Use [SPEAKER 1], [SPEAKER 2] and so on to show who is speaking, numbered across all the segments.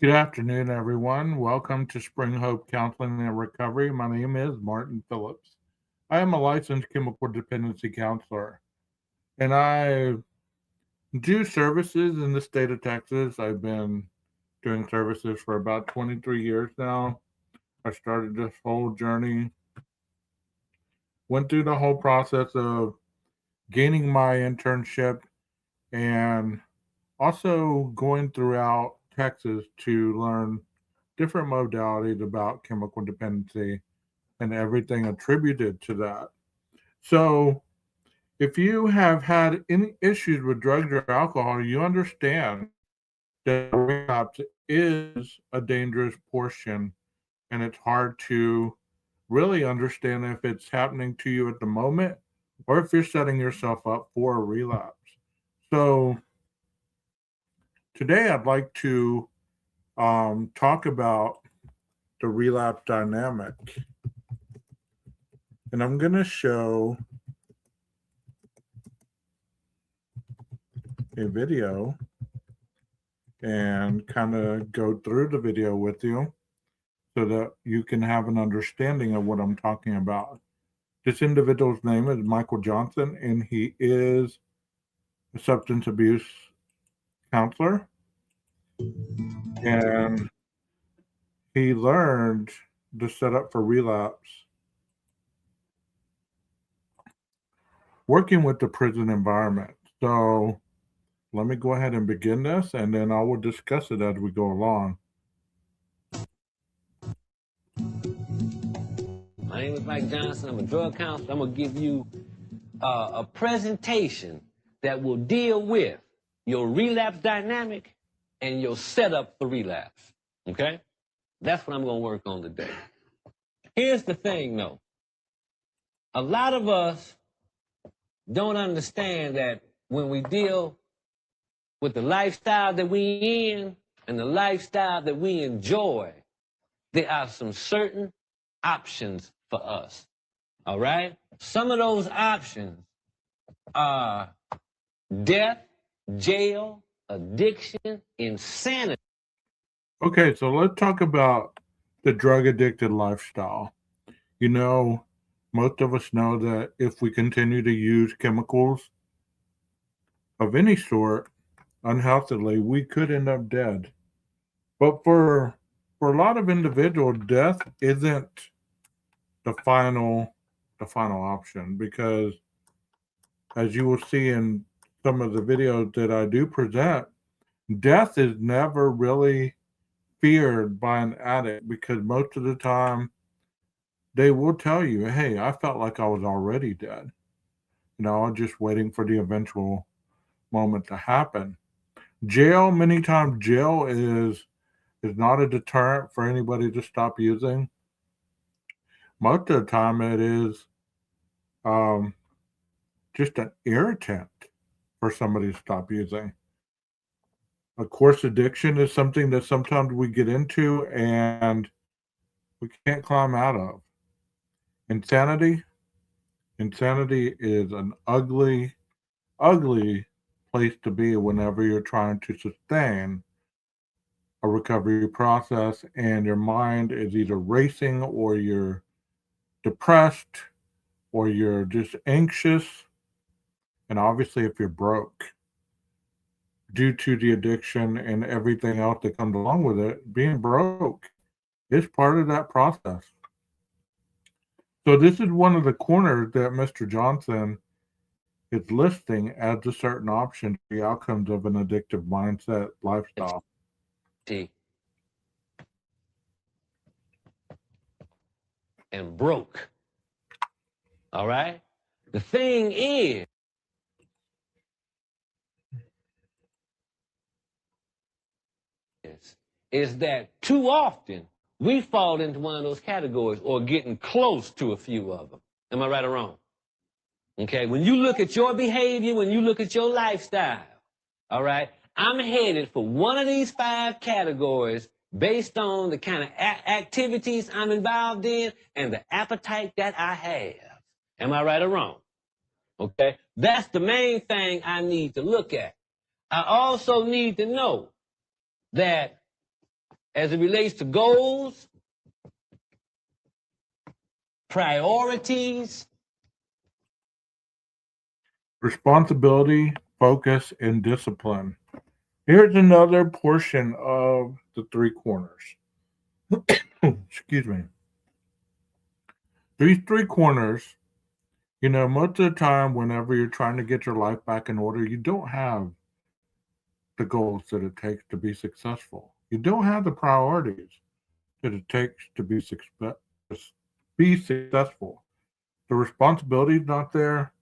[SPEAKER 1] Good afternoon, everyone. Welcome to Spring Hope Counseling and Recovery. My name is Martin Phillips. I am a licensed chemical dependency counselor, and I do services in the state of Texas. I've been doing services for about 23 years now. I started this whole journey, went through the whole process of gaining my internship and also going throughout Texas to learn different modalities about chemical dependency and everything attributed to that. So, if you have had any issues with drugs or alcohol, you understand that relapse is a dangerous portion, and it's hard to really understand if it's happening to you at the moment or if you're setting yourself up for a relapse. So, today I'd like to talk about the relapse dynamic. And I'm going to show a video and kind of go through the video with you so that you can have an understanding of what I'm talking about. This individual's name is Michael Johnson, and he is a substance abuse counselor. And he learned the setup for relapse working with the prison environment. So let me go ahead and begin this, and then I will discuss it as we go along.
[SPEAKER 2] My name is Mike Johnson. I'm a drug counselor. I'm going to give you a presentation that will deal with your relapse dynamic and your setup for relapse. Okay? That's what I'm going to work on today. Here's the thing, though. A lot of us don't understand that when we deal with the lifestyle that we in and the lifestyle that we enjoy, there are some certain options for us. All right? Some of those options are death, jail, addiction, insanity.
[SPEAKER 1] Okay, so let's talk about the drug addicted lifestyle. You know, most of us know that if we continue to use chemicals of any sort unhealthily, we could end up dead. But for a lot of individuals, death isn't the final option, because as you will see in some of the videos that I do present, death is never really feared by an addict, because most of the time they will tell you, hey, I felt like I was already dead. I'm just waiting for the eventual moment to happen. Many times jail is not a deterrent for anybody to stop using. Most of the time it is um, just an irritant for somebody to stop using. Of course, addiction is something that sometimes we get into and we can't climb out of. Insanity is an ugly, ugly place to be whenever you're trying to sustain a recovery process and your mind is either racing or you're depressed or you're just anxious. And obviously, if you're broke due to the addiction and everything else that comes along with it, being broke is part of that process. So this is one of the corners that Mr. Johnson is listing as a certain option for the outcomes of an addictive mindset lifestyle.
[SPEAKER 2] And broke. All right? The thing is that too often we fall into one of those categories or getting close to a few of them. Am I right or wrong? Okay, when you look at your behavior, when you look at your lifestyle, all right, I'm headed for one of these 5 categories based on the kind of activities I'm involved in and the appetite that I have. Am I right or wrong? Okay, that's the main thing I need to look at. I also need to know that as it relates to goals, priorities,
[SPEAKER 1] responsibility, focus, and discipline. Here's another portion of the three corners. Excuse me. These three corners, most of the time, whenever you're trying to get your life back in order, you don't have the goals that it takes to be successful. You don't have the priorities that it takes to be successful. The responsibility is not there,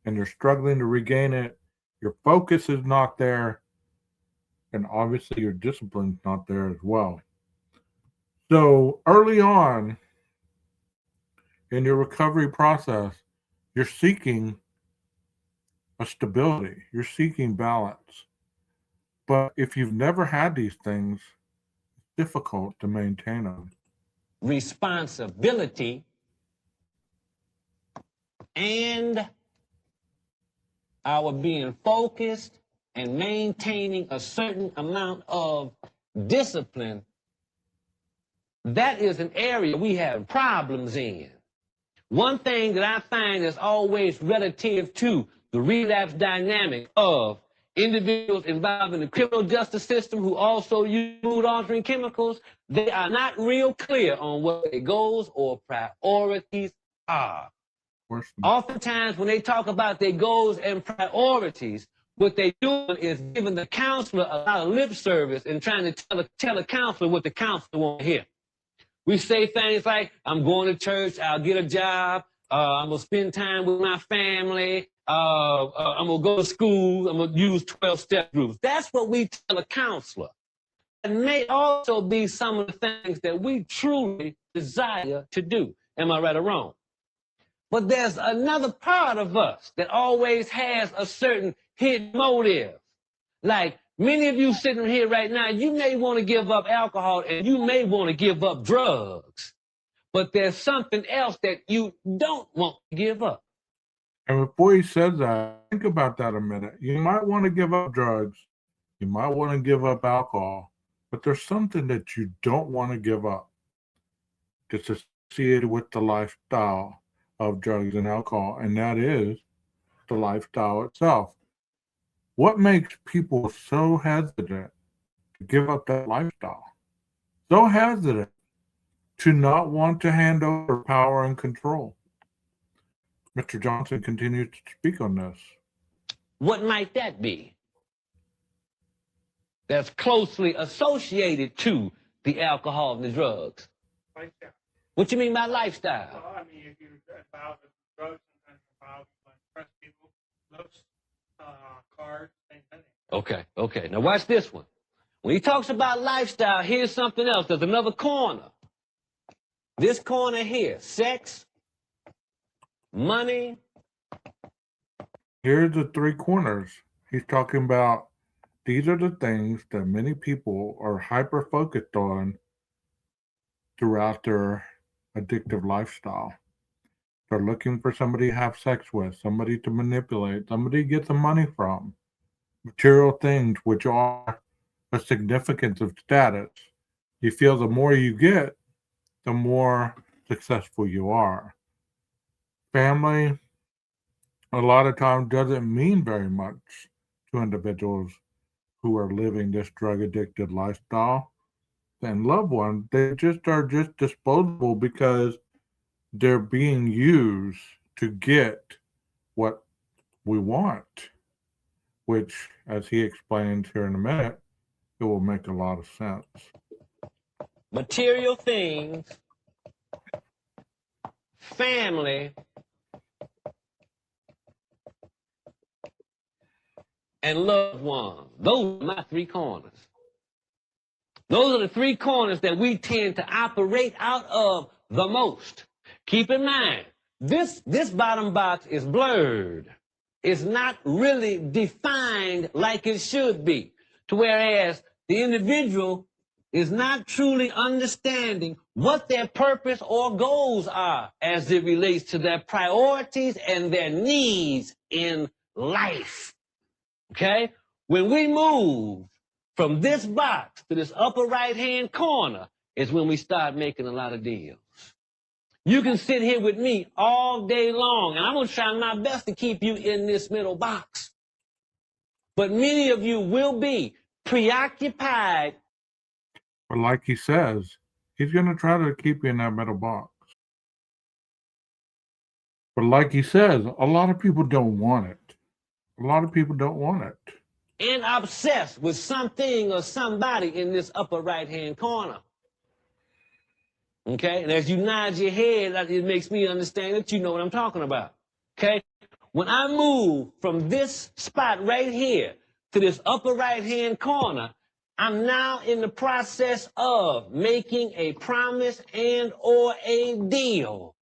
[SPEAKER 1] and you're struggling to regain it. Your focus is not there, and obviously your discipline is not there as well. So early on in your recovery process, you're seeking a stability, you're seeking balance. But if you've never had these things, it's difficult to maintain them.
[SPEAKER 2] responsibility, and our being focused and maintaining a certain amount of discipline, that is an area we have problems in. One thing that I find is always relative to the relapse dynamic of individuals involved in the criminal justice system who also use mood-altering chemicals, they are not real clear on what their goals or priorities are. Oftentimes, when they talk about their goals and priorities, what they're doing is giving the counselor a lot of lip service and trying to tell a counselor what the counselor wants to hear. We say things like, I'm going to church, I'll get a job, I'm going to spend time with my family, I'm going to go to school, I'm going to use 12-step groups. That's what we tell a counselor. It may also be some of the things that we truly desire to do. Am I right or wrong? But there's another part of us that always has a certain hidden motive. Like many of you sitting here right now, you may want to give up alcohol and you may want to give up drugs. But there's something else that you don't want to give up.
[SPEAKER 1] And before he says that, think about that a minute. You might want to give up drugs. You might want to give up alcohol. But there's something that you don't want to give up that's associated with the lifestyle of drugs and alcohol, and that is the lifestyle itself. What makes people so hesitant to give up that lifestyle? So hesitant to not want to hand over power and control? Mr. Johnson continues to speak on this.
[SPEAKER 2] What might that be? That's closely associated to the alcohol and the drugs.
[SPEAKER 3] Lifestyle.
[SPEAKER 2] What you mean by lifestyle?
[SPEAKER 3] Well, I mean, if you're involved with drugs, sometimes you're involved with impress people, looks, cards, same thing.
[SPEAKER 2] Okay. Now watch this one. When he talks about lifestyle, here's something else. There's another corner. This corner here, sex, money.
[SPEAKER 1] Here's the three corners. He's talking about these are the things that many people are hyper-focused on throughout their addictive lifestyle. They're looking for somebody to have sex with, somebody to manipulate, somebody to get some money from. Material things which are a significance of status. You feel the more you get, the more successful you are. Family, a lot of times, doesn't mean very much to individuals who are living this drug-addicted lifestyle. And loved ones, they are just disposable because they're being used to get what we want, which, as he explains here in a minute, it will make a lot of sense.
[SPEAKER 2] Material things, family, and loved ones. Those are my three corners. Those are the three corners that we tend to operate out of the most. Keep in mind, this bottom box is blurred. It's not really defined like it should be. To whereas the individual is not truly understanding what their purpose or goals are as it relates to their priorities and their needs in life. Okay? When we move from this box to this upper right-hand corner is when we start making a lot of deals. You can sit here with me all day long, and I'm going to try my best to keep you in this middle box. But many of you will be preoccupied.
[SPEAKER 1] But like he says, he's going to try to keep you in that middle box. But like he says, a lot of people don't want it. A lot of people don't want it.
[SPEAKER 2] And obsessed with something or somebody in this upper right-hand corner. Okay? And as you nod your head, it makes me understand that you know what I'm talking about. Okay? When I move from this spot right here to this upper right-hand corner, I'm now in the process of making a promise and or a deal.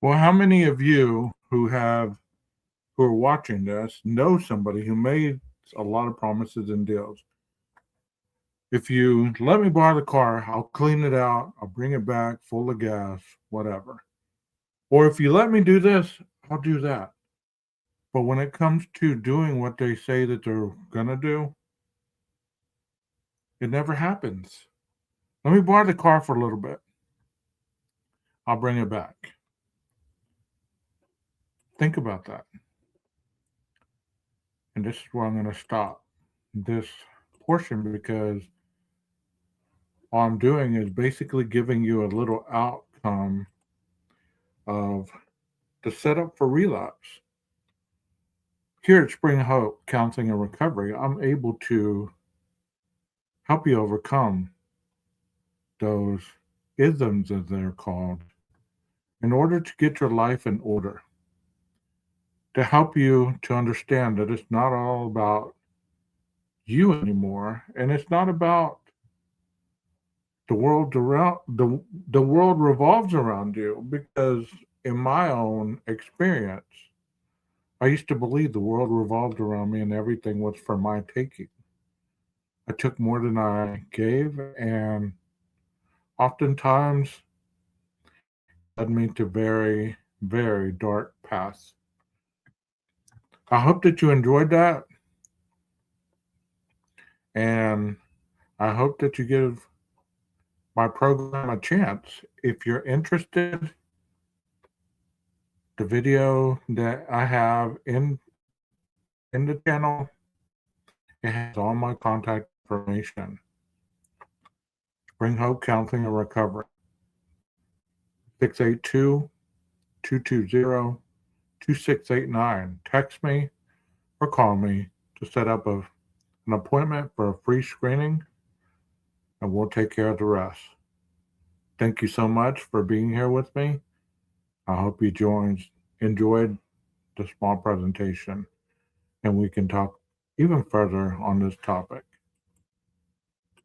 [SPEAKER 1] Well, how many of you who are watching this know somebody who made a lot of promises and deals? If you let me borrow the car, I'll clean it out, I'll bring it back full of gas, whatever. Or if you let me do this, I'll do that. But when it comes to doing what they say that they're going to do, it never happens. Let me borrow the car for a little bit. I'll bring it back. Think about that. And this is where I'm going to stop this portion, because all I'm doing is basically giving you a little outcome of the setup for relapse. Here at Spring Hope Counseling and Recovery, I'm able to help you overcome those isms, as they're called, in order to get your life in order. To help you to understand that it's not all about you anymore, and it's not about the world around the world revolves around you. Because in my own experience, I used to believe the world revolved around me and everything was for my taking. I took more than I gave, and oftentimes led me to very, very dark paths. I hope that you enjoyed that, and I hope that you give my program a chance. If you're interested, the video that I have in the channel, it has all my contact information. Spring Hope Counseling and Recovery. 682-220-2689. Text me or call me to set up an appointment for a free screening, and we'll take care of the rest. Thank you so much for being here with me. I hope you enjoyed the small presentation, and we can talk even further on this topic.